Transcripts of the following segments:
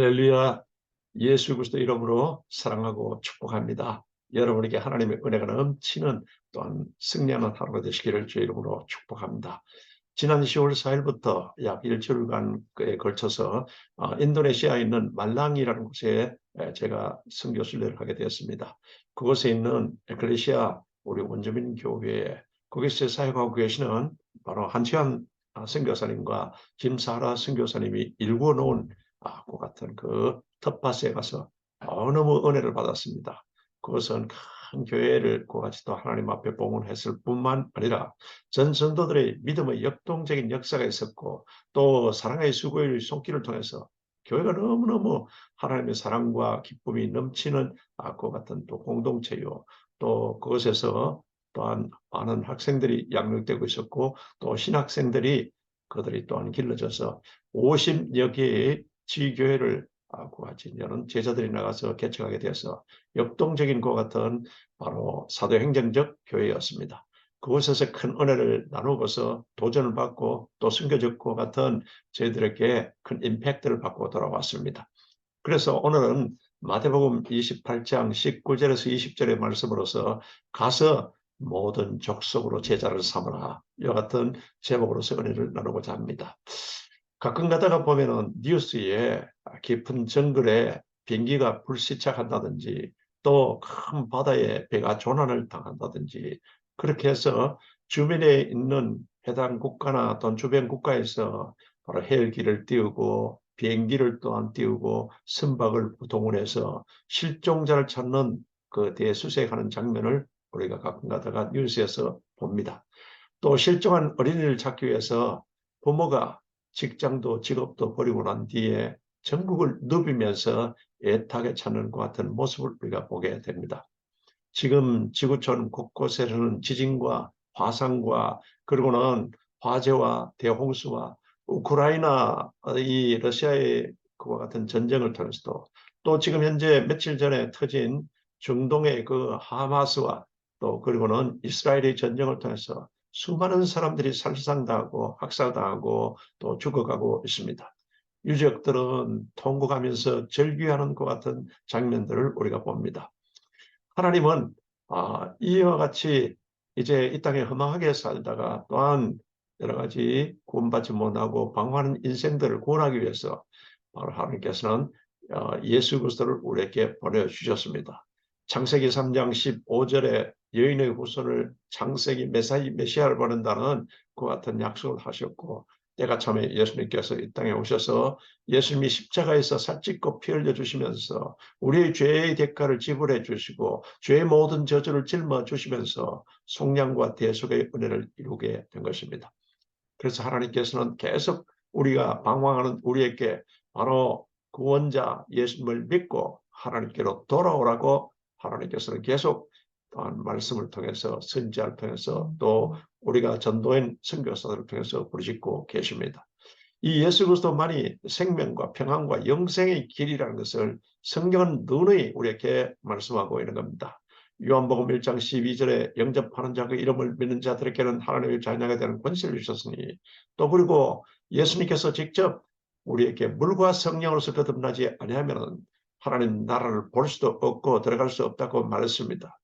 할렐루야. 예수 그리스도 이름으로 사랑하고 축복합니다. 여러분에게 하나님의 은혜가 넘치는 또한 승리하는 하루가 되시기를 주의 이름으로 축복합니다. 지난 10월 4일부터 약 일주일간에 걸쳐서 인도네시아에 있는 말랑이라는 곳에 제가 선교 순례를 하게 되었습니다. 그곳에 있는 에클레시아 우리 원주민 교회에 거기서 사역하고 계시는 바로 한치환 선교사님과 김사라 선교사님이 일궈 놓은 그 같은 그 텃밭에 가서 너무 은혜를 받았습니다. 그것은 큰 교회를 그같이 또 하나님 앞에 봉헌했을 뿐만 아니라 전 성도들의 믿음의 역동적인 역사가 있었고 또 사랑의 수고의 손길을 통해서 교회가 너무너무 하나님의 사랑과 기쁨이 넘치는 그 같은 또 공동체요. 또 그것에서 또한 많은 학생들이 양육되고 있었고 또 신학생들이 그들이 또한 길러져서 50여 개의 지교회를 같이 여는 제자들이 나가서 개척하게 되어서 역동적인 것 같은 바로 사도행정적 교회였습니다. 그곳에서 큰 은혜를 나누고서 도전을 받고 또 숨겨졌고 같은 저희들에게 큰 임팩트를 받고 돌아왔습니다. 그래서 오늘은 마태복음 28장 19절에서 20절의 말씀으로서 가서 모든 족속으로 제자를 삼으라 이와 같은 제목으로서 은혜를 나누고자 합니다. 가끔 가다가 보면은 뉴스에 깊은 정글에 비행기가 불시착한다든지 또 큰 바다에 배가 조난을 당한다든지 그렇게 해서 주변에 있는 해당 국가나 또는 주변 국가에서 바로 헬기를 띄우고 비행기를 또한 띄우고 선박을 동원해서 실종자를 찾는 그 대수색하는 장면을 우리가 가끔 가다가 뉴스에서 봅니다. 또 실종한 어린이를 찾기 위해서 부모가 직장도 직업도 버리고 난 뒤에 전국을 누비면서 애타게 찾는 것 같은 모습을 우리가 보게 됩니다. 지금 지구촌 곳곳에서는 지진과 화산과 그리고는 화재와 대홍수와 우크라이나 이 러시아의 그와 같은 전쟁을 통해서도 또 지금 현재 며칠 전에 터진 중동의 그 하마스와 또 그리고는 이스라엘의 전쟁을 통해서 수많은 사람들이 살상당하고 학살당하고 또 죽어가고 있습니다. 유족들은 통곡하면서 절규하는 것 같은 장면들을 우리가 봅니다. 하나님은 이와 같이 이제 이 땅에 허망하게 살다가 또한 여러 가지 구원받지 못하고 방황하는 인생들을 구원하기 위해서 바로 하나님께서는 예수 그리스도를 우리에게 보내주셨습니다. 창세기 3장 15절에 여인의 후손을 창세기 메시아를 보낸다는 그 같은 약속을 하셨고 때가 참에 예수님께서 이 땅에 오셔서 예수님이 십자가에서 살찌고 피 흘려 주시면서 우리의 죄의 대가를 지불해 주시고 죄의 모든 저주를 짊어 주시면서 속량과 대속의 은혜를 이루게 된 것입니다. 그래서 하나님께서는 계속 우리가 방황하는 우리에게 바로 구원자 예수님을 믿고 하나님께로 돌아오라고 하나님께서는 계속 또한 말씀을 통해서 선지자를 통해서 또 우리가 전도인 선교사들을 통해서 부르짖고 계십니다. 이 예수 그리스도만이 생명과 평안과 영생의 길이라는 것을 성경은 누누이 우리에게 말씀하고 있는 겁니다. 요한복음 1장 12절에 영접하는 자 그 이름을 믿는 자들에게는 하나님의 자녀가 되는 권세를 주셨으니 또 그리고 예수님께서 직접 우리에게 물과 성령으로서 거듭나지 아니하면 하나님 나라를 볼 수도 없고 들어갈 수 없다고 말했습니다.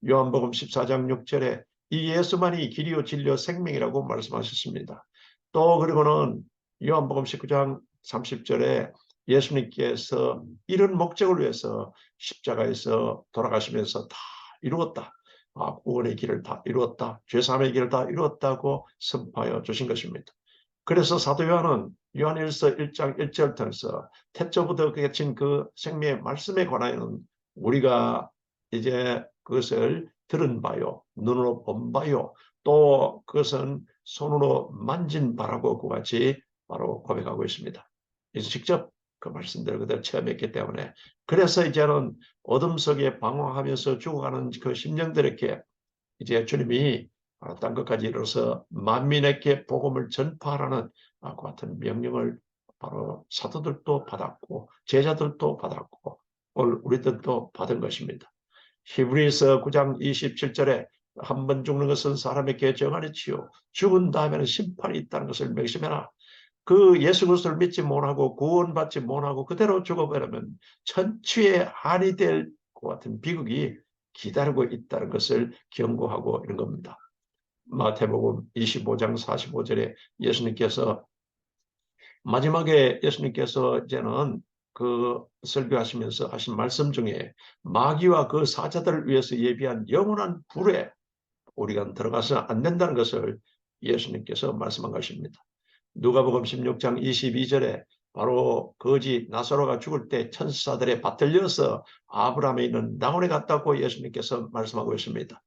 요한복음 14장 6절에 이 예수만이 길이요 진리요 생명이라고 말씀하셨습니다. 또 그리고는 요한복음 19장 30절에 예수님께서 이런 목적을 위해서 십자가에서 돌아가시면서 다 이루었다. 구원의 길을 다 이루었다. 죄사함의 길을 다 이루었다고 선포하여 주신 것입니다. 그래서 사도 요한은 요한일서 1장 1절 통해서 태초부터 맺힌 그 생명의 말씀에 관하여는 우리가 이제 그것을 들은 바요, 눈으로 본 바요, 또 그것은 손으로 만진 바라고 그와 같이 바로 고백하고 있습니다. 그래서 직접 그 말씀들을 그대로 체험했기 때문에 그래서 이제는 어둠 속에 방황하면서 죽어가는 그 심령들에게 이제 주님이 땅 끝까지 이르러서 만민에게 복음을 전파하라는 그 같은 명령을 바로 사도들도 받았고 제자들도 받았고 오늘 우리들도 받은 것입니다. 히브리서 9장 27절에 한 번 죽는 것은 사람에게 정한이치요 죽은 다음에는 심판이 있다는 것을 명심해라. 그 예수 그리스도를 믿지 못하고 구원받지 못하고 그대로 죽어버리면 천추의 한이 될 것 같은 비극이 기다리고 있다는 것을 경고하고 있는 겁니다. 마태복음 25장 45절에 예수님께서 마지막에 예수님께서 이제는 그 설교하시면서 하신 말씀 중에 마귀와 그 사자들을 위해서 예비한 영원한 불에 우리가 들어가서 안 된다는 것을 예수님께서 말씀한 것입니다. 누가복음 16장 22절에 바로 거지 나사로가 죽을 때 천사들의 밭을 이어서 아브라함에 있는 나홀에 갔다고 예수님께서 말씀하고 있습니다.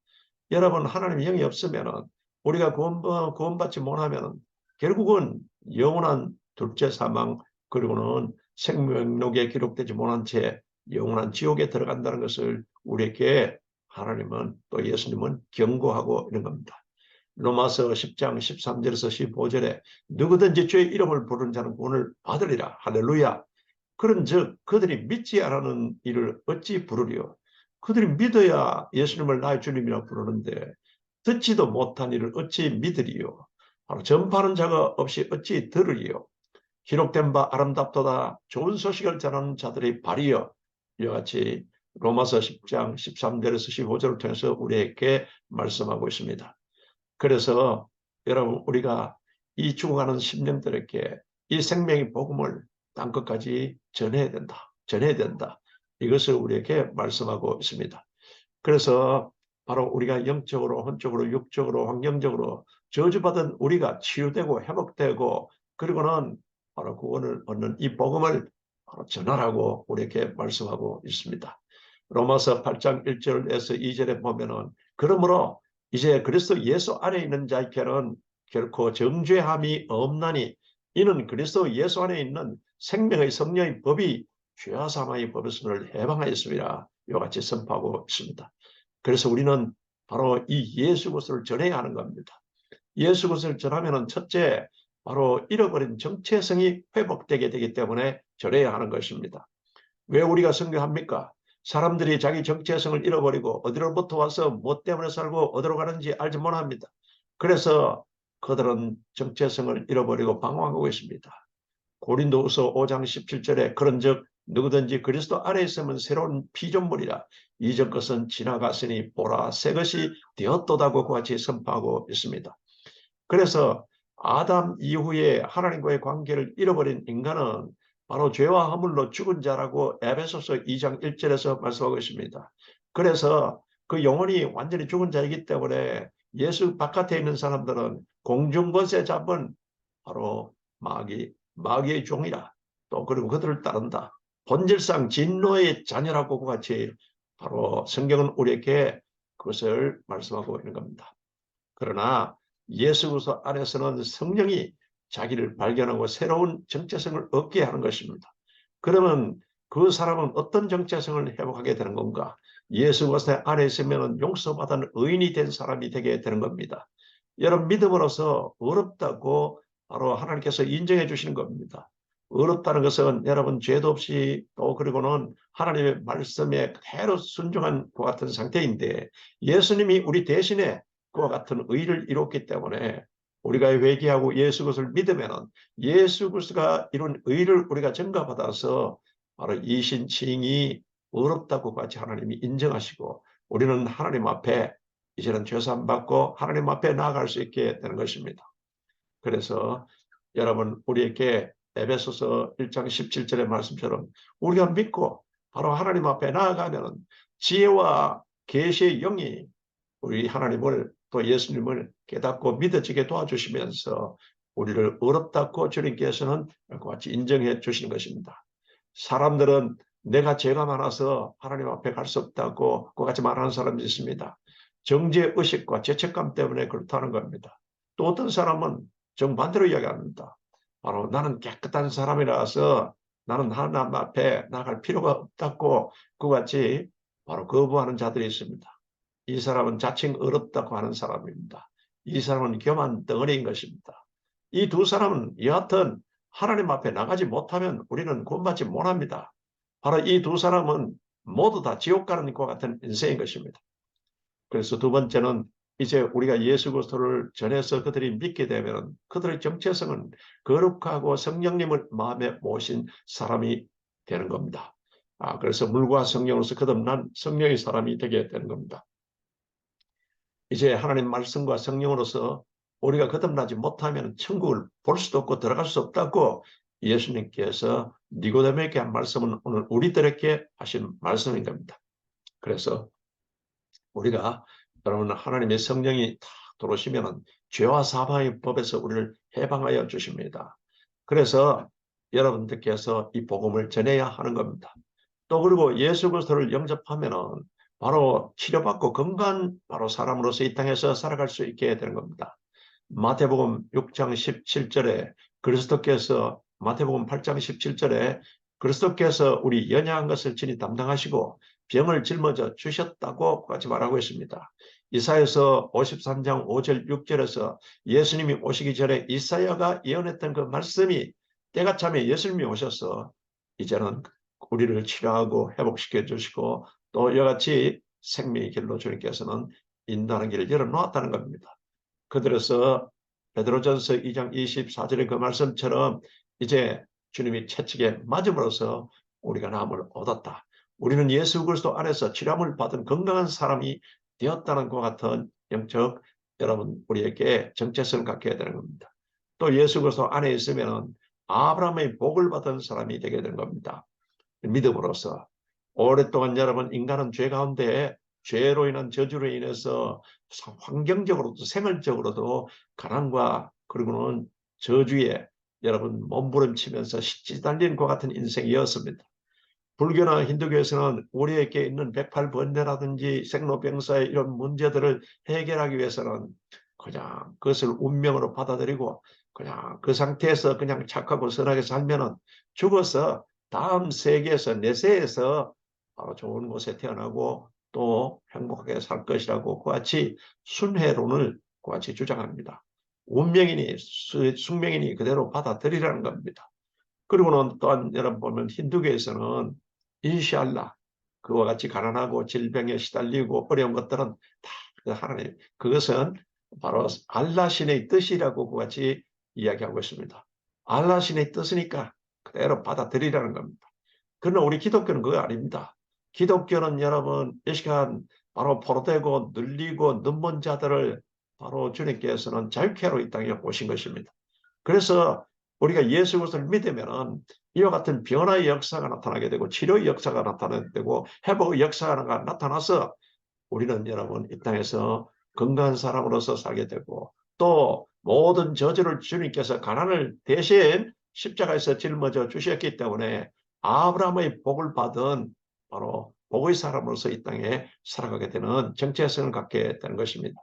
여러분, 하나님의 영이 없으면 우리가 구원받지 못하면 결국은 영원한 둘째 사망, 그리고는 생명록에 기록되지 못한 채 영원한 지옥에 들어간다는 것을 우리에게 하나님은 또 예수님은 경고하고 있는 겁니다. 로마서 10장 13절에서 15절에 누구든지 주의 이름을 부르는 자는 구원을 받으리라. 할렐루야. 그런즉 그들이 믿지 않는 이를 어찌 부르리요. 그들이 믿어야 예수님을 나의 주님이라 부르는데 듣지도 못한 이를 어찌 믿으리요. 바로 전파하는 자가 없이 어찌 들으리요. 기록된 바 아름답도다 좋은 소식을 전하는 자들의 발이여. 이와 같이 로마서 10장 13절에서 15절을 통해서 우리에게 말씀하고 있습니다. 그래서 여러분, 우리가 이 죽어가는 심령들에게 이 생명의 복음을 땅끝까지 전해야 된다. 전해야 된다. 이것을 우리에게 말씀하고 있습니다. 그래서 바로 우리가 영적으로, 혼적으로, 육적으로, 환경적으로 저주받은 우리가 치유되고 회복되고 그리고는 바로 구원을 얻는 이 복음을 바로 전하라고 우리에게 말씀하고 있습니다. 로마서 8장 1절에서 2절에 보면은 그러므로 이제 그리스도 예수 안에 있는 자에게는 결코 정죄함이 없나니 이는 그리스도 예수 안에 있는 생명의 성령의 법이 죄와 사망의 법에서를 해방하였습니다. 이와 같이 선포하고 있습니다. 그래서 우리는 바로 이 예수 그리스도를 전해야 하는 겁니다. 예수 그리스도를 전하면은 첫째 바로 잃어버린 정체성이 회복되게 되기 때문에 전해야 하는 것입니다. 왜 우리가 선교합니까? 사람들이 자기 정체성을 잃어버리고 어디로부터 와서 뭐 때문에 살고 어디로 가는지 알지 못합니다. 그래서 그들은 정체성을 잃어버리고 방황하고 있습니다. 고린도후서 5장 17절에 그런즉 누구든지 그리스도 안에 있으면 새로운 피조물이라 이전 것은 지나갔으니 보라 새 것이 되었도다고 같이 선포하고 있습니다. 그래서 아담 이후에 하나님과의 관계를 잃어버린 인간은 바로 죄와 허물로 죽은 자라고 에베소서 2장 1절에서 말씀하고 있습니다. 그래서 그 영혼이 완전히 죽은 자이기 때문에 예수 바깥에 있는 사람들은 공중권세 잡은 바로 마귀의 종이라 또 그리고 그들을 따른다. 본질상 진노의 자녀라고 같이 바로 성경은 우리에게 그것을 말씀하고 있는 겁니다. 그러나 예수 그리스도 안에서는 성령이 자기를 발견하고 새로운 정체성을 얻게 하는 것입니다. 그러면 그 사람은 어떤 정체성을 회복하게 되는 건가? 예수 그리스도 안에 있으면 용서받은 의인이 된 사람이 되게 되는 겁니다. 여러분, 믿음으로서 어렵다고 바로 하나님께서 인정해 주시는 겁니다. 어렵다는 것은 여러분 죄도 없이 또 그리고는 하나님의 말씀에 그대로 순종한 것 같은 상태인데 예수님이 우리 대신에 그와 같은 의를 이뤘기 때문에 우리가 회개하고 예수 그리스도를 믿으면 예수 그리스도가 이룬 의를 우리가 전가받아서 바로 이신칭이 어렵다고 같이 하나님이 인정하시고 우리는 하나님 앞에 이제는 죄사함 받고 하나님 앞에 나아갈 수 있게 되는 것입니다. 그래서 여러분, 우리에게 에베소서 1장 17절의 말씀처럼 우리가 믿고 바로 하나님 앞에 나아가면 지혜와 계시의 영이 우리 하나님을 또 예수님을 깨닫고 믿어지게 도와주시면서 우리를 어렵다고 주님께서는 같이 인정해 주시는 것입니다. 사람들은 내가 죄가 많아서 하나님 앞에 갈 수 없다고 그와 같이 말하는 사람이 있습니다. 정죄의식과 죄책감 때문에 그렇다는 겁니다. 또 어떤 사람은 정반대로 이야기합니다. 바로 나는 깨끗한 사람이라서 나는 하나님 앞에 나갈 필요가 없다고 그와 같이 바로 거부하는 자들이 있습니다. 이 사람은 자칭 어렵다고 하는 사람입니다. 이 사람은 교만 덩어리인 것입니다. 이 두 사람은 여하튼 하나님 앞에 나가지 못하면 우리는 구원받지 못합니다. 바로 이 두 사람은 모두 다 지옥 가는 것 같은 인생인 것입니다. 그래서 두 번째는 이제 우리가 예수 그리스도를 전해서 그들이 믿게 되면 그들의 정체성은 거룩하고 성령님을 마음에 모신 사람이 되는 겁니다. 그래서 물과 성령으로서 거듭난 성령의 사람이 되게 되는 겁니다. 이제 하나님 말씀과 성령으로서 우리가 거듭나지 못하면 천국을 볼 수도 없고 들어갈 수 없다고 예수님께서 니고데모에게 한 말씀은 오늘 우리들에게 하신 말씀인 겁니다. 그래서 우리가 여러분 하나님의 성령이 탁 들어오시면 죄와 사망의 법에서 우리를 해방하여 주십니다. 그래서 여러분들께서 이 복음을 전해야 하는 겁니다. 또 그리고 예수 그리스도를 영접하면은 바로 치료받고 건강한 바로 사람으로서 이 땅에서 살아갈 수 있게 되는 겁니다. 마태복음 6장 17절에 그리스도께서 마태복음 8장 17절에 그리스도께서 우리 연약한 것을 친히 담당하시고 병을 짊어져 주셨다고 같이 말하고 있습니다. 이사야서 53장 5절 6절에서 예수님이 오시기 전에 이사야가 예언했던 그 말씀이 때가 차면 예수님이 오셔서 이제는 우리를 치료하고 회복시켜 주시고 또 이와 같이 생명의 길로 주님께서는 인도하는 길을 열어놓았다는 겁니다. 그들에서 베드로전서 2장 24절의 그 말씀처럼 이제 주님이 채찍에 맞음으로써 우리가 나음을 얻었다. 우리는 예수 그리스도 안에서 치료함을 받은 건강한 사람이 되었다는 것 같은 영적 여러분 우리에게 정체성을 갖게 해야 되는 겁니다. 또 예수 그리스도 안에 있으면 아브라함의 복을 받은 사람이 되게 되는 겁니다. 믿음으로써 오랫동안 여러분 인간은 죄 가운데 죄로 인한 저주로 인해서 환경적으로도 생활적으로도 가난과 그리고는 저주에 여러분 몸부림치면서 시달리는 것 같은 인생이었습니다. 불교나 힌두교에서는 우리에게 있는 108번뇌라든지 생로병사의 이런 문제들을 해결하기 위해서는 그냥 그것을 운명으로 받아들이고 그냥 그 상태에서 그냥 착하고 선하게 살면은 죽어서 다음 세계에서 내세에서 바로 좋은 곳에 태어나고 또 행복하게 살 것이라고 그와 같이 순회론을 그와 같이 주장합니다. 운명이니 숙명이니 그대로 받아들이라는 겁니다. 그리고는 또한 여러분 보면 힌두교에서는 인샬라 그와 같이 가난하고 질병에 시달리고 어려운 것들은 다 하나님 그것은 바로 알라 신의 뜻이라고 그와 같이 이야기하고 있습니다. 알라 신의 뜻이니까 그대로 받아들이라는 겁니다. 그러나 우리 기독교는 그거 아닙니다. 기독교는 여러분 이 시간 바로 포로되고 눌리고 눈먼 자들을 바로 주님께서는 자유케 하러 이 땅에 오신 것입니다. 그래서 우리가 예수 그리스도를 믿으면 이와 같은 변화의 역사가 나타나게 되고 치료의 역사가 나타나게 되고 회복의 역사가 나타나서 우리는 여러분 이 땅에서 건강한 사람으로서 살게 되고 또 모든 저주를 주님께서 가난을 대신 십자가에서 짊어져 주셨기 때문에 아브라함의 복을 받은 바로 복의 사람으로서 이 땅에 살아가게 되는 정체성을 갖게 되는 것입니다.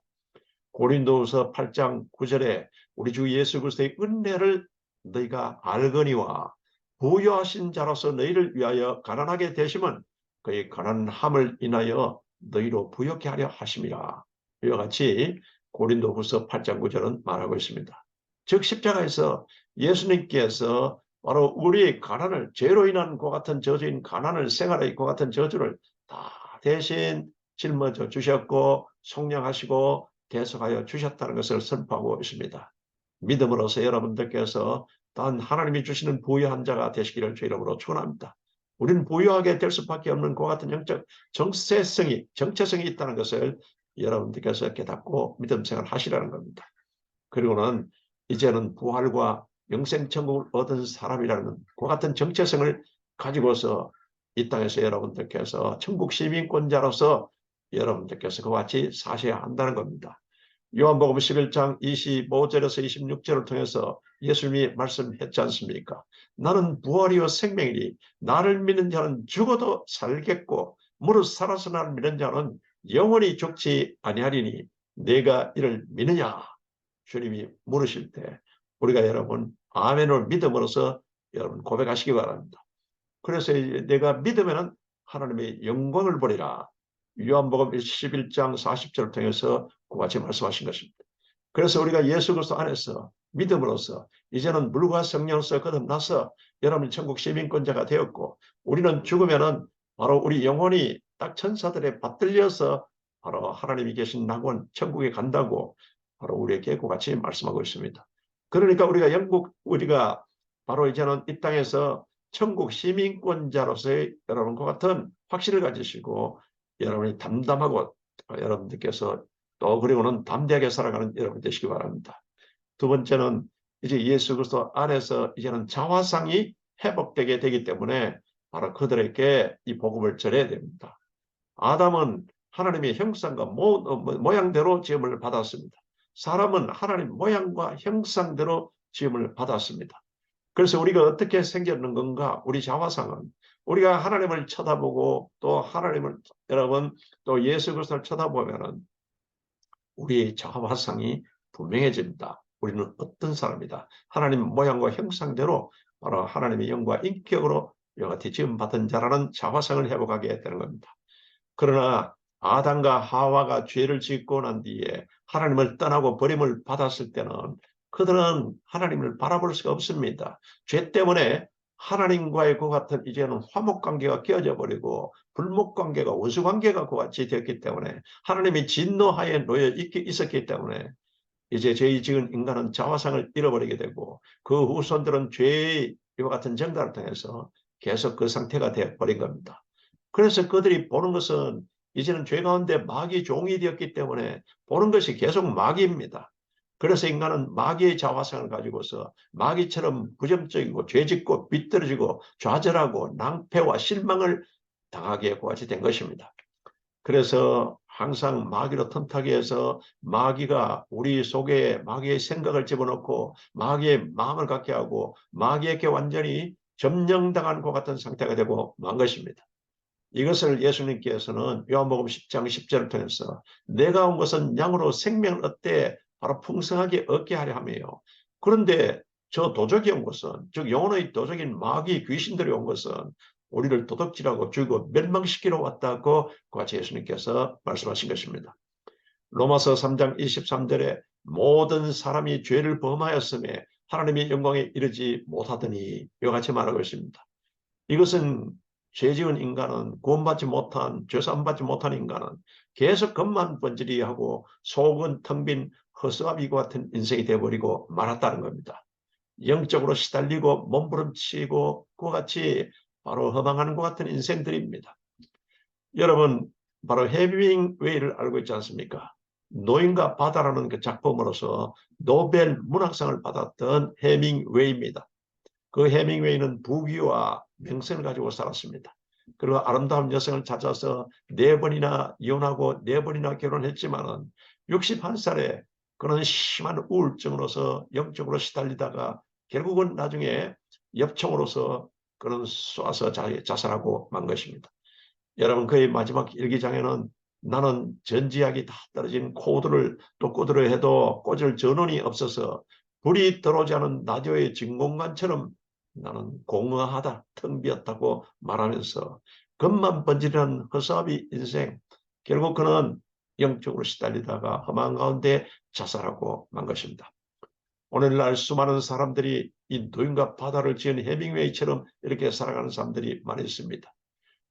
고린도후서 8장 9절에 우리 주 예수 그리스도의 은혜를 너희가 알거니와 부유하신 자로서 너희를 위하여 가난하게 되심은 그의 가난함을 인하여 너희로 부욕케 하려 하심이라. 이와 같이 고린도후서 8장 9절은 말하고 있습니다. 즉 십자가에서 예수님께서 바로 우리의 가난을 죄로 인한 그 같은 저주인 가난을 생활의 그 같은 저주를 다 대신 짊어져 주셨고 속량하시고 계속하여 주셨다는 것을 선포하고 있습니다. 믿음으로서 여러분들께서 단 하나님이 주시는 부유한 자가 되시기를 주 이름으로 축원합니다. 우리는 부유하게 될 수밖에 없는 그 같은 영적 정체성이 있다는 것을 여러분들께서 깨닫고 믿음 생활을 하시라는 겁니다. 그리고는 이제는 부활과 영생천국을 얻은 사람이라는 그 같은 정체성을 가지고서 이 땅에서 여러분들께서 천국 시민권자로서 여러분들께서 그와 같이 사셔야 한다는 겁니다. 요한복음 11장 25절에서 26절을 통해서 예수님이 말씀했지 않습니까? 나는 부활이요 생명이니 나를 믿는 자는 죽어도 살겠고 무릇 살아서 나를 믿는 자는 영원히 죽지 아니하리니 내가 이를 믿느냐? 주님이 물으실 때 우리가 여러분 아멘을 믿음으로써 여러분 고백하시기 바랍니다. 그래서 내가 믿으면 하나님의 영광을 보리라. 요한복음 11장 40절을 통해서 그와 같이 말씀하신 것입니다. 그래서 우리가 예수 그리스도 안에서 믿음으로써 이제는 물과 성령으로서 거듭나서 여러분 천국 시민권자가 되었고 우리는 죽으면은 바로 우리 영혼이 딱 천사들의 받들려서 바로 하나님이 계신 낙원 천국에 간다고 바로 우리에게 그같이 말씀하고 있습니다. 그러니까 우리가 바로 이제는 이 땅에서 천국 시민권자로서의 여러분과 같은 확신을 가지시고 여러분이 담담하고 여러분들께서 또 그리고는 담대하게 살아가는 여러분 되시기 바랍니다. 두 번째는 이제 예수 그리스도 안에서 이제는 자화상이 회복되게 되기 때문에 바로 그들에게 이 복음을 전해야 됩니다. 아담은 하나님의 형상과 모양대로 지음을 받았습니다. 사람은 하나님 모양과 형상대로 지음을 받았습니다. 그래서 우리가 어떻게 생겼는 건가? 우리 자화상은 우리가 하나님을 쳐다보고 또 하나님을 여러분 또 예수 그리스도를 쳐다보면은 우리의 자화상이 분명해집니다. 우리는 어떤 사람이다. 하나님 모양과 형상대로 바로 하나님의 영과 인격으로 이와 같이 지음받은 자라는 자화상을 회복하게 되는 겁니다. 그러나 아담과 하와가 죄를 짓고 난 뒤에 하나님을 떠나고 버림을 받았을 때는 그들은 하나님을 바라볼 수가 없습니다. 죄 때문에 하나님과의 그 같은 이제는 화목관계가 깨어져 버리고 불목관계가 원수관계가 그 같이 되었기 때문에 하나님이 진노하에 놓여 있었기 때문에 이제 죄의 지은 인간은 자화상을 잃어버리게 되고 그 후손들은 죄의 이와 같은 정단을 통해서 계속 그 상태가 되어버린 겁니다. 그래서 그들이 보는 것은 이제는 죄 가운데 마귀 종이 되었기 때문에 보는 것이 계속 마귀입니다. 그래서 인간은 마귀의 자화상을 가지고서 마귀처럼 부정적이고 죄짓고 비뚤어지고 좌절하고 낭패와 실망을 당하게 고같이 된 것입니다. 그래서 항상 마귀로 틈타게 해서 마귀가 우리 속에 마귀의 생각을 집어넣고 마귀의 마음을 갖게 하고 마귀에게 완전히 점령당한 것 같은 상태가 되고 만 것입니다. 이것을 예수님께서는 요한복음 10장 10절을 통해서 내가 온 것은 양으로 생명을 얻되 바로 풍성하게 얻게 하려 함이에요. 그런데 저 도적이 온 것은 즉 영혼의 도적인 마귀 귀신들이 온 것은 우리를 도둑질하고 죽이고 멸망시키러 왔다고 그같이 예수님께서 말씀하신 것입니다. 로마서 3장 23절에 모든 사람이 죄를 범하였음에 하나님의 영광에 이르지 못하더니 이와 같이 말하고 있습니다. 이것은 죄 지은 인간은 구원받지 못한 죄사함받지 못한 인간은 계속 겉만 번지르하고 속은 텅 빈 허수아비와 같은 인생이 되어버리고 말았다는 겁니다. 영적으로 시달리고 몸부림치고 그와 같이 바로 허망하는 것 같은 인생들입니다. 여러분 바로 헤밍웨이를 알고 있지 않습니까? 노인과 바다라는 그 작품으로서 노벨 문학상을 받았던 헤밍웨이입니다. 그 헤밍웨이는 부귀와 명성을 가지고 살았습니다. 그리고 아름다운 여성을 찾아서 4번이나 이혼하고 4번이나 결혼했지만은 61살에 그런 심한 우울증으로서 영적으로 시달리다가 결국은 나중에 엽총으로서 그런 쏴서 자살하고 만 것입니다. 여러분 그의 마지막 일기장에는 나는 전지약이 다 떨어진 코드를 또 꽂으려 해도 꽂을 전원이 없어서 불이 들어오지 않은 라디오의 진공관처럼 나는 공허하다, 텅 비었다고 말하면서 겉만 번지르는 허수아비 인생, 결국 그는 영적으로 시달리다가 험한 가운데 자살하고 만 것입니다. 오늘날 수많은 사람들이 이 노인과 바다를 지은 헤밍웨이처럼 이렇게 살아가는 사람들이 많이 있습니다.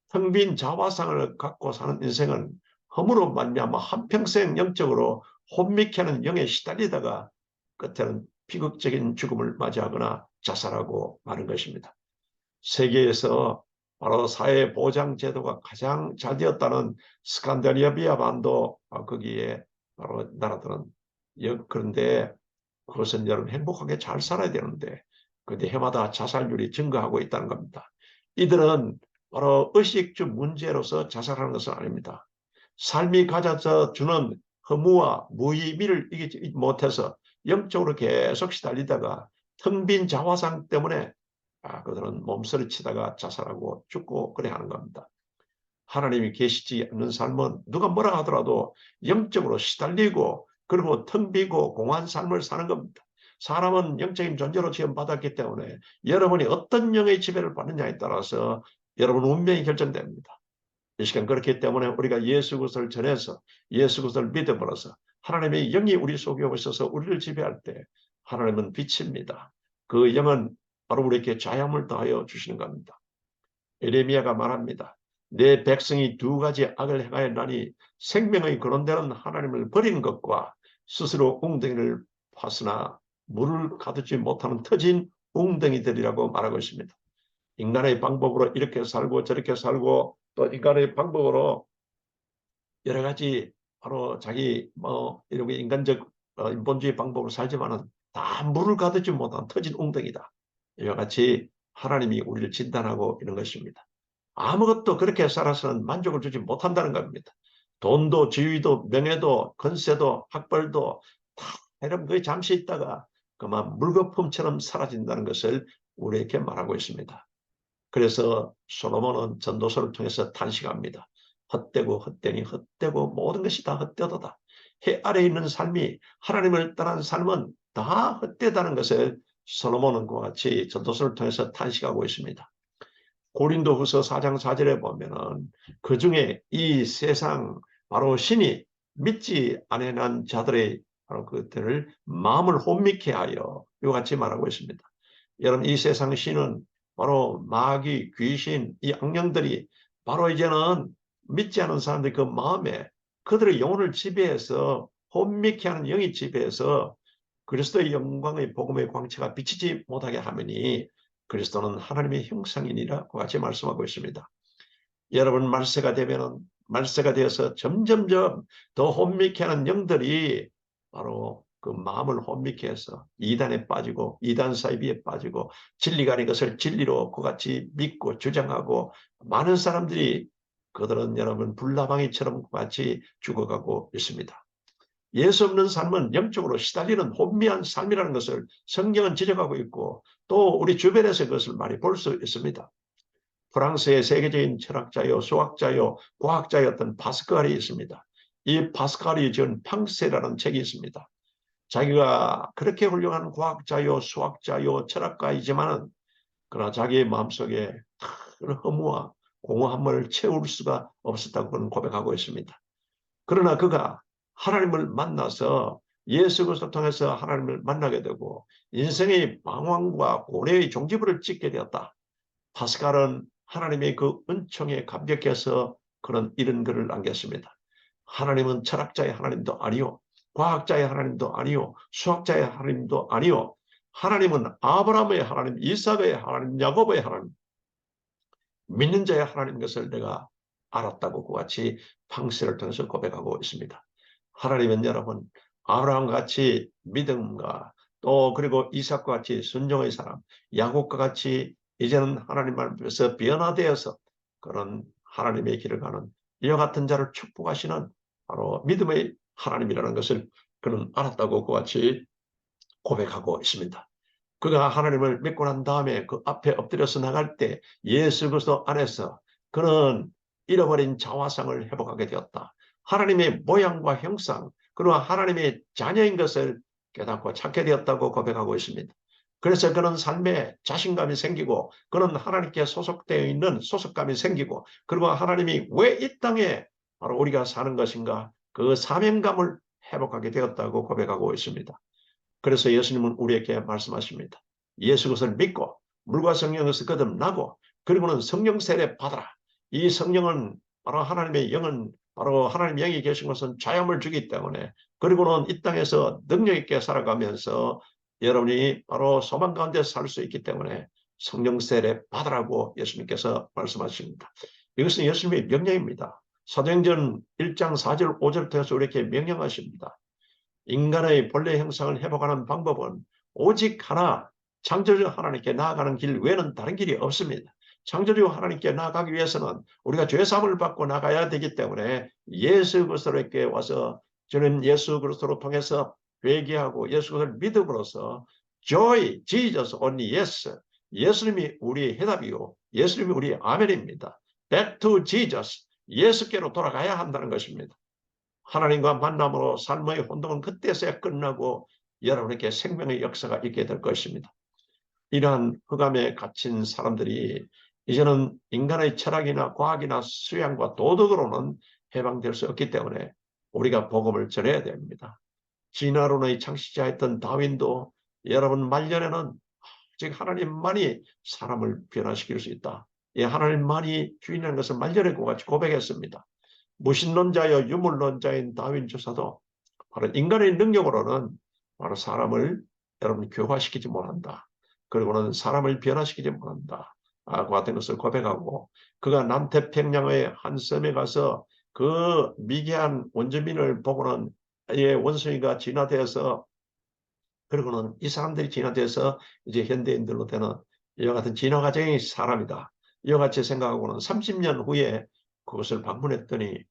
텅 빈 자화상을 갖고 사는 인생은 허물로 말미암아 한평생 영적으로 혼미케 하는 영에 시달리다가 끝에는 비극적인 죽음을 맞이하거나 자살하고 마는 것입니다. 세계에서 바로 사회보장제도가 가장 잘 되었다는 스칸디나비아 반도 거기에 바로 나라들은 그런데 그것은 여러분 행복하게 잘 살아야 되는데 그런데 해마다 자살률이 증가하고 있다는 겁니다. 이들은 바로 의식주 문제로서 자살하는 것은 아닙니다. 삶이 가져서 주는 허무와 무의미를 이기지 못해서 영적으로 계속 시달리다가 텅 빈 자화상 때문에 그들은 몸서리치다가 자살하고 죽고 그래 하는 겁니다. 하나님이 계시지 않는 삶은 누가 뭐라 하더라도 영적으로 시달리고 그리고 텅 비고 공허한 삶을 사는 겁니다. 사람은 영적인 존재로 지음받았기 때문에 여러분이 어떤 영의 지배를 받느냐에 따라서 여러분 운명이 결정됩니다. 이 시간 그렇기 때문에 우리가 예수 그리스도를 전해서 예수 그리스도를 믿음으로써 하나님의 영이 우리 속에 오셔서 우리를 지배할 때 하나님은 빛입니다. 그 영은 바로 우리에게 자양을 더하여 주시는 겁니다. 에레미야가 말합니다. 내 백성이 두 가지 악을 행하였나니 생명의 근원되는 하나님을 버리는 것과 스스로 웅덩이를 파으나 물을 가두지 못하는 터진 웅덩이들이라고 말하고 있습니다. 인간의 방법으로 이렇게 살고 저렇게 살고 또 인간의 방법으로 여러 가지 바로 자기 이렇게 인간적 인본주의 방법으로 살지만은 다 물을 가두지 못한 터진 웅덩이다. 이와 같이 하나님이 우리를 진단하고 있는 것입니다. 아무것도 그렇게 살아서는 만족을 주지 못한다는 겁니다. 돈도 지위도 명예도 건세도 학벌도 다 이런 거의 잠시 있다가 그만 물거품처럼 사라진다는 것을 우리에게 말하고 있습니다. 그래서 솔로몬은 전도서를 통해서 탄식합니다. 헛되고 헛되니 헛되고 모든 것이 다 헛되도다. 해 아래에 있는 삶이 하나님을 떠난 삶은 다 헛되다는 것을 솔로몬은 그와 같이 전도서를 통해서 탄식하고 있습니다. 고린도후서 4장 4절에 보면은 그중에 이 세상 바로 신이 믿지 아니한 자들의 바로 그들을 마음을 혼미케 하여 이와 같이 말하고 있습니다. 여러분 이 세상 신은 바로 마귀, 귀신, 이 악령들이 바로 이제는 믿지 않은 사람들의 그 마음에 그들의 영혼을 지배해서 혼미케 하는 영이 지배해서 그리스도의 영광의 복음의 광채가 비치지 못하게 하느니 그리스도는 하나님의 형상이니라고 같이 말씀하고 있습니다. 여러분 말세가 되면은 말세가 되어서 점점점 더 혼미케 하는 영들이 바로 그 마음을 혼미케 해서 이단에 빠지고 이단 사이비에 빠지고 진리가 아닌 것을 진리로 그같이 믿고 주장하고 많은 사람들이 그들은 여러분 불나방이처럼 같이 죽어가고 있습니다. 예수 없는 삶은 영적으로 시달리는 혼미한 삶이라는 것을 성경은 지적하고 있고 또 우리 주변에서 그것을 많이 볼 수 있습니다. 프랑스의 세계적인 철학자요, 수학자요, 과학자였던 파스칼이 있습니다. 이 파스칼이 지은 팡세라는 책이 있습니다. 자기가 그렇게 훌륭한 과학자요, 수학자요, 철학가이지만은 그러나 자기의 마음속에 큰 허무와 공허함을 채울 수가 없었다고 그는 고백하고 있습니다. 그러나 그가 하나님을 만나서 예수 그리스도를 통해서 하나님을 만나게 되고 인생의 방황과 고뇌의 종지부를 찍게 되었다. 파스칼은 하나님의 그 은총에 감격해서 그런 이런 글을 남겼습니다. 하나님은 철학자의 하나님도 아니요, 과학자의 하나님도 아니요, 수학자의 하나님도 아니요. 하나님은 아브라함의 하나님, 이삭의 하나님, 야곱의 하나님, 믿는 자의 하나님인 것을 내가 알았다고 그같이 팡세를 통해서 고백하고 있습니다. 하나님은 여러분 아브라함과 같이 믿음과 또 그리고 이삭과 같이 순종의 사람, 야곱과 같이 이제는 하나님 앞에서 변화되어서 그런 하나님의 길을 가는 이와 같은 자를 축복하시는 바로 믿음의 하나님이라는 것을 그는 알았다고 그같이 고백하고 있습니다. 그가 하나님을 믿고 난 다음에 그 앞에 엎드려서 나갈 때 예수 그리스도 안에서 그는 잃어버린 자화상을 회복하게 되었다. 하나님의 모양과 형상 그리고 하나님의 자녀인 것을 깨닫고 찾게 되었다고 고백하고 있습니다. 그래서 그는 삶에 자신감이 생기고 그는 하나님께 소속되어 있는 소속감이 생기고 그리고 하나님이 왜 이 땅에 바로 우리가 사는 것인가 그 사명감을 회복하게 되었다고 고백하고 있습니다. 그래서 예수님은 우리에게 말씀하십니다. 예수 그것을 믿고 물과 성령에서 거듭나고 그리고는 성령 세례 받아라. 이 성령은 바로 하나님의 영은 바로 하나님의 영이 계신 것은 자유함을 주기 때문에 그리고는 이 땅에서 능력 있게 살아가면서 여러분이 바로 소망 가운데 살 수 있기 때문에 성령 세례 받으라고 예수님께서 말씀하십니다. 이것은 예수님의 명령입니다. 사도행전 1장 4절 5절 통해서 우리에게 명령하십니다. 인간의 본래 형상을 회복하는 방법은 오직 하나 창조주 하나님께 나아가는 길 외에는 다른 길이 없습니다. 창조주 하나님께 나아가기 위해서는 우리가 죄사함을 받고 나가야 되기 때문에 예수 그리스도께 와서 저는 예수 그리스도로 통해서 회개하고 예수 그리스도를 믿음으로써 Joy, Jesus, only yes. 예수님이 우리의 해답이요. 예수님이 우리의 아멘입니다. Back to Jesus. 예수께로 돌아가야 한다는 것입니다. 하나님과 만남으로 삶의 혼동은 그때서야 끝나고 여러분에게 생명의 역사가 있게 될 것입니다. 이러한 흑암에 갇힌 사람들이 이제는 인간의 철학이나 과학이나 수양과 도덕으로는 해방될 수 없기 때문에 우리가 복음을 전해야 됩니다. 진화론의 창시자였던 다윈도 여러분 말년에는 즉 하나님만이 사람을 변화시킬 수 있다. 이 하나님만이 주인이라는 것을 말년에 같이 고백했습니다. 무신론자여 유물론자인 다윈 주사도 바로 인간의 능력으로는 바로 사람을 여러분 교화시키지 못한다. 그리고는 사람을 변화시키지 못한다. 그 같은 것을 고백하고 그가 남태평양의 한 섬에 가서 그 미개한 원주민을 보고는 원숭이가 진화되어서 그리고는 이 사람들이 진화돼서 이제 현대인들로 되는 이와 같은 진화 과정이 사람이다. 이와 같이 생각하고는 30년 후에 그것을 방문했더니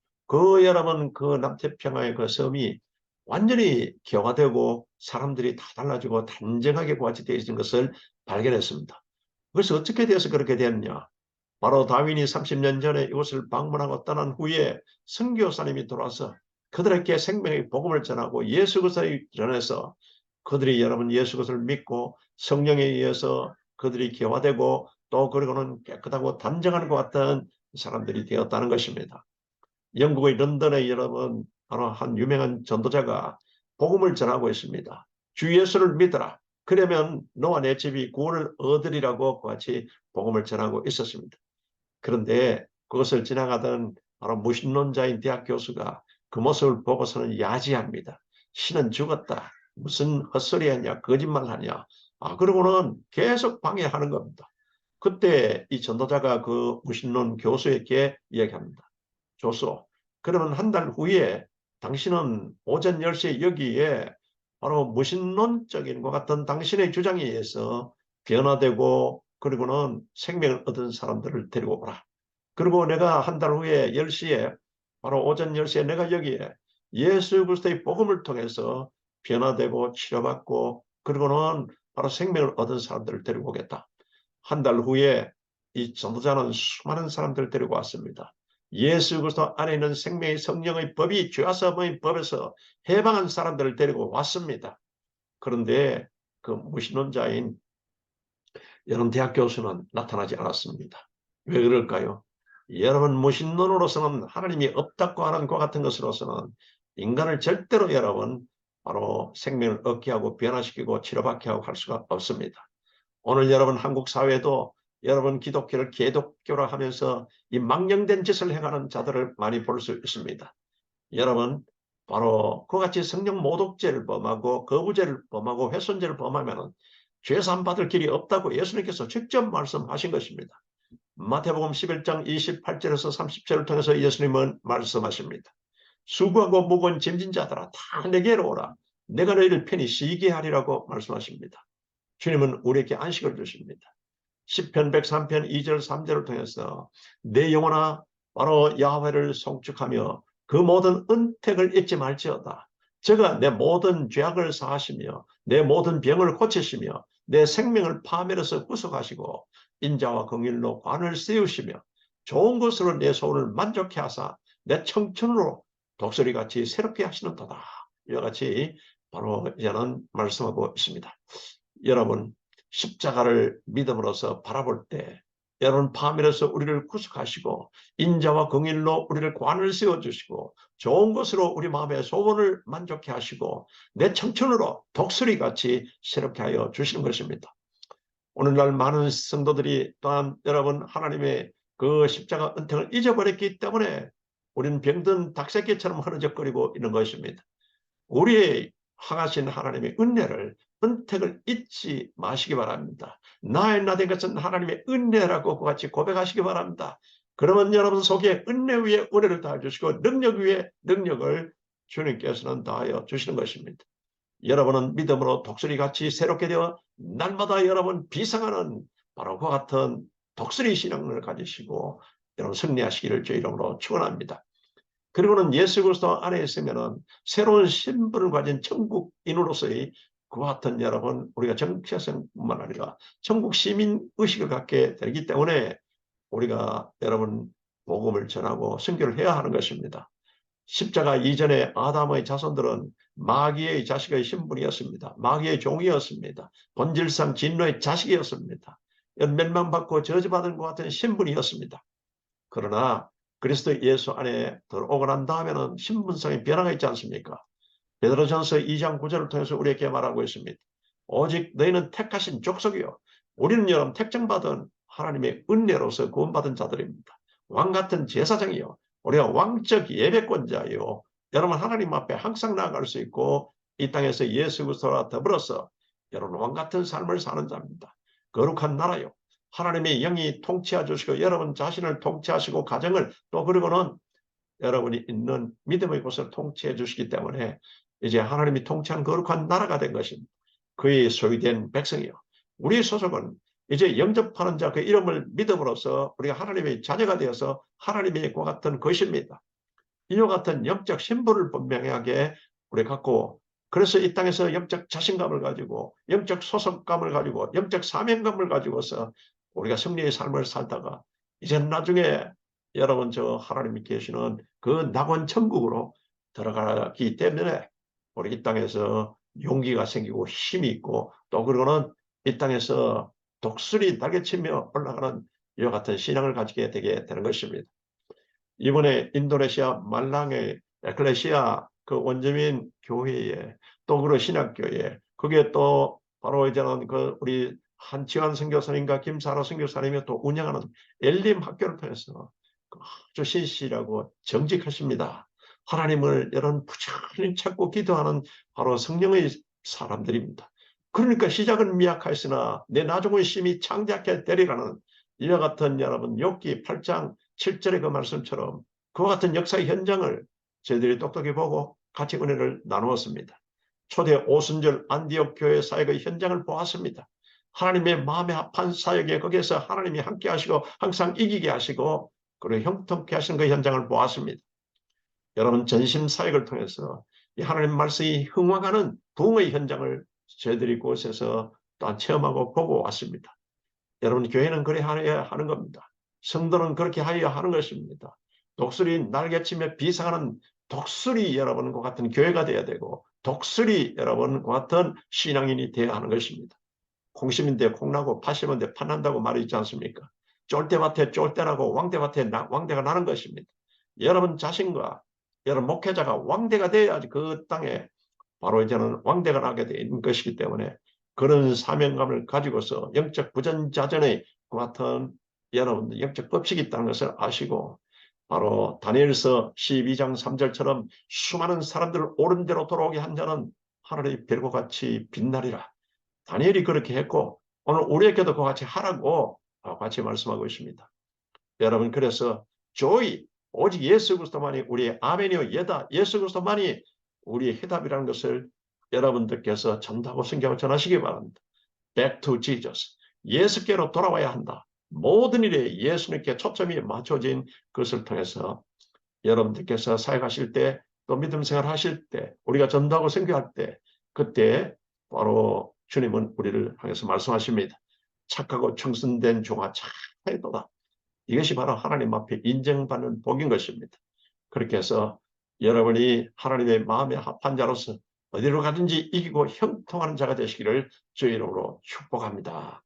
여러분 그 남태평양의 그 섬이 완전히 개화되고 사람들이 다 달라지고 단정하게 같이 되어 있는 것을 발견했습니다. 그래서 어떻게 되어서 그렇게 됐냐? 바로 다윈이 30년 전에 이곳을 방문하고 떠난 후에 선교사님이 돌아서 그들에게 생명의 복음을 전하고 예수 그리스도를 전해서 그들이 여러분 예수 그리스도를 믿고 성령에 의해서 그들이 개화되고 또 그리고는 깨끗하고 단정한 것 같은 사람들이 되었다는 것입니다. 영국의 런던에 여러분 바로 한 유명한 전도자가 복음을 전하고 있습니다. 주 예수를 믿어라. 그러면 너와 내 집이 구원을 얻으리라고 같이 복음을 전하고 있었습니다. 그런데 그것을 지나가던 바로 무신론자인 대학 교수가 그 모습을 보고서는 야지합니다. 신은 죽었다. 무슨 헛소리하냐, 거짓말하냐. 그러고는 계속 방해하는 겁니다. 그때 이 전도자가 그 무신론 교수에게 이야기합니다. 교수, 그러면 한 달 후에 당신은 오전 10시에 여기에 바로 무신론적인 것 같은 당신의 주장에 의해서 변화되고 그리고는 생명을 얻은 사람들을 데리고 오라. 그리고 내가 한 달 후에 10시에 바로 오전 10시에 내가 여기에 예수 그리스도의 복음을 통해서 변화되고 치료받고 그리고는 바로 생명을 얻은 사람들을 데리고 오겠다. 한 달 후에 이 전도자는 수많은 사람들을 데리고 왔습니다. 예수 그리스도 안에 있는 생명의 성령의 법이 죄사함의 법에서 해방한 사람들을 데리고 왔습니다. 그런데 그 무신론자인 여러분 대학 교수는 나타나지 않았습니다. 왜 그럴까요? 여러분 무신론으로서는 하나님이 없다고 하는 것 같은 것으로서는 인간을 절대로 여러분 바로 생명을 얻게 하고 변화시키고 치료받게 하고 할 수가 없습니다. 오늘 여러분 한국 사회도 여러분 기독교를 개독교라 하면서 이 망령된 짓을 행하는 자들을 많이 볼 수 있습니다. 여러분 바로 그같이 성령 모독죄를 범하고 거부죄를 범하고 훼손죄를 범하면 죄사함 받을 길이 없다고 예수님께서 직접 말씀하신 것입니다. 마태복음 11장 28절에서 30절을 통해서 예수님은 말씀하십니다. 수고하고 무거운 짐진 자들아 다 내게로 오라. 내가 너희를 편히 쉬게 하리라고 말씀하십니다. 주님은 우리에게 안식을 주십니다. 시편 103편 2절 3절을 통해서 내 영혼아 바로 야훼를 송축하며 그 모든 은택을 잊지 말지어다. 저가 내 모든 죄악을 사하시며 내 모든 병을 고치시며 내 생명을 파멸해서 구속하시고 인자와 긍휼로 관을 세우시며 좋은 것으로 내 소원을 만족해 하사 내 청춘으로 독수리같이 새롭게 하시는도다. 이와 같이 바로 이제는 말씀하고 있습니다. 여러분 십자가를 믿음으로써 바라볼 때 여러분 파멸에서 우리를 구속하시고 인자와 긍휼로 우리를 관을 세워주시고 좋은 것으로 우리 마음의 소원을 만족해 하시고 내 청춘으로 독수리같이 새롭게 하여 주시는 것입니다. 오늘날 많은 성도들이 또한 여러분 하나님의 그 십자가 은택을 잊어버렸기 때문에 우리는 병든 닭새끼처럼 흐느적거리고 있는 것입니다. 우리의 항하신 하나님의 은혜를 은택을 잊지 마시기 바랍니다. 나의 나된 것은 하나님의 은혜라고 같이 고백하시기 바랍니다. 그러면 여러분 속에 은혜 위에 은혜를 더해주시고 능력 위에 능력을 주님께서는 더하여 주시는 것입니다. 여러분은 믿음으로 독수리같이 새롭게 되어 날마다 여러분 비상하는 바로 그와 같은 독수리 신앙을 가지시고 여러분 승리하시기를 주 이름으로 축원합니다. 그리고는 예수 그리스도 안에 있으면은 새로운 신분을 가진 천국인으로서의 그와 같은 여러분 우리가 정체성뿐만 아니라 천국 시민 의식을 갖게 되기 때문에 우리가 여러분 복음을 전하고 선교를 해야 하는 것입니다. 십자가 이전에 아담의 자손들은 마귀의 자식의 신분이었습니다. 마귀의 종이었습니다. 본질상 진노의 자식이었습니다. 멸망받고 저주받은 것 같은 신분이었습니다. 그러나 그리스도 예수 안에 들어오고 난 다음에는 신분성의 변화가 있지 않습니까? 베드로전서 2장 9절을 통해서 우리에게 말하고 있습니다. 오직 너희는 택하신 족속이요. 우리는 여러분 택정받은 하나님의 은혜로서 구원받은 자들입니다. 왕 같은 제사장이요. 우리가 왕적 예배권자요. 여러분 하나님 앞에 항상 나아갈 수 있고 이 땅에서 예수 그리스도와 더불어서 여러분 왕 같은 삶을 사는 자입니다. 거룩한 나라요. 하나님의 영이 통치해 주시고 여러분 자신을 통치하시고 가정을 또 그리고는 여러분이 있는 믿음의 곳을 통치해 주시기 때문에 이제 하나님이 통치한 거룩한 나라가 된 것입니다. 그의 소유된 백성이요. 우리 소속은 이제 영접하는 자 그 이름을 믿음으로써 우리가 하나님의 자녀가 되어서 하나님의 과 같은 것입니다. 이와 같은 영적 신분을 분명하게 우리 갖고 그래서 이 땅에서 영적 자신감을 가지고 영적 소속감을 가지고 영적 사명감을 가지고서 우리가 승리의 삶을 살다가 이제 나중에 여러분 저 하나님이 계시는 그 낙원 천국으로 들어가기 때문에 우리 이 땅에서 용기가 생기고 힘이 있고 또 그러고는 이 땅에서 독수리 날개치며 올라가는 이와 같은 신앙을 가지게 되게 되는 것입니다. 이번에 인도네시아 말랑의 에클레시아 그 원주민 교회에 또 그런 신학교에 그게 또 바로 이제는 그 우리 한치환 선교사님과 김사라 선교사님이 또 운영하는 엘림 학교를 통해서 아주 신실하고 정직하십니다. 하나님을 여러분 부지런히 찾고 기도하는 바로 성령의 사람들입니다. 그러니까 시작은 미약하였으나 내 나중은 심히 창대하게 되리라는 이와 같은 여러분 욥기 8장 7절의 그 말씀처럼 그와 같은 역사의 현장을 저희들이 똑똑히 보고 같이 은혜를 나누었습니다. 초대 오순절 안디옥 교회 사역의 현장을 보았습니다. 하나님의 마음에 합한 사역에 거기에서 하나님이 함께 하시고 항상 이기게 하시고 그리고 형통케 하시는 그 현장을 보았습니다. 여러분 전심 사역을 통해서 이 하나님 말씀이 흥황하는 부흥의 현장을 저희들이 곳에서 또한 체험하고 보고 왔습니다. 여러분 교회는 그래 하여야 하는 겁니다. 성도는 그렇게 하여야 하는 것입니다. 독수리 날개치며 비상하는 독수리 여러분과 같은 교회가 되어야 되고 독수리 여러분과 같은 신앙인이 되어야 하는 것입니다. 콩심인데 콩나고 팥심인데 팥난다고 말이 있지 않습니까? 쫄대밭에 쫄대나고 왕대밭에 왕대가 나는 것입니다. 여러분 자신과 여러분 목회자가 왕대가 되어야지 그 땅에 바로 이제는 왕대가 나게 되는 것이기 때문에 그런 사명감을 가지고서 영적 부전자전의 그 같은 여러분 영적 법칙이 있다는 것을 아시고 바로 다니엘서 12장 3절처럼 수많은 사람들을 옳은 대로 돌아오게 한 자는 하늘의 별과 같이 빛나리라. 다니엘이 그렇게 했고 오늘 우리에게도 그와 같이 하라고 같이 말씀하고 있습니다. 여러분 그래서 조이 오직 예수 그리스도만이 우리의 아멘이요 예다 예수 그리스도만이 우리의 해답이라는 것을 여러분들께서 전하고 성경을 전하시기 바랍니다. Back to Jesus. 예수께로 돌아와야 한다. 모든 일에 예수님께 초점이 맞춰진 것을 통해서 여러분들께서 사역하실 때 또 믿음 생활 하실 때 우리가 전도하고 선교할 때 그때 바로 주님은 우리를 향해서 말씀하십니다. 착하고 청순된 종아 착하도다. 이것이 바로 하나님 앞에 인정받는 복인 것입니다. 그렇게 해서 여러분이 하나님의 마음에 합한 자로서 어디로 가든지 이기고 형통하는 자가 되시기를 주의 이름으로 축복합니다.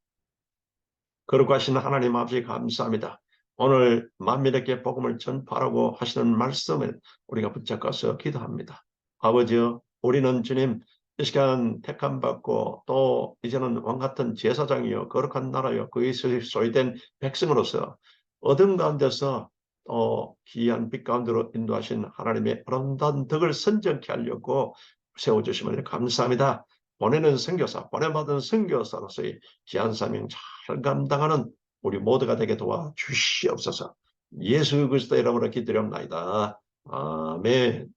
거룩하신 하나님 아버지 감사합니다. 오늘 만민에게 복음을 전파하라고 하시는 말씀을 우리가 붙잡아서 기도합니다. 아버지여 우리는 주님 이 시간 택함받고 또 이제는 왕같은 제사장이요 거룩한 나라요 그의 소유된 백성으로서 어둠 가운데서 또 귀한 빛 가운데로 인도하신 하나님의 아름다운 덕을 선정케 하려고 세워주심을 감사합니다. 보내는 선교사, 보내받은 선교사로서의 귀한 사명 잘 감당하는 우리 모두가 되게 도와주시옵소서. 예수 그리스도 이름으로 기도합나이다. 아멘.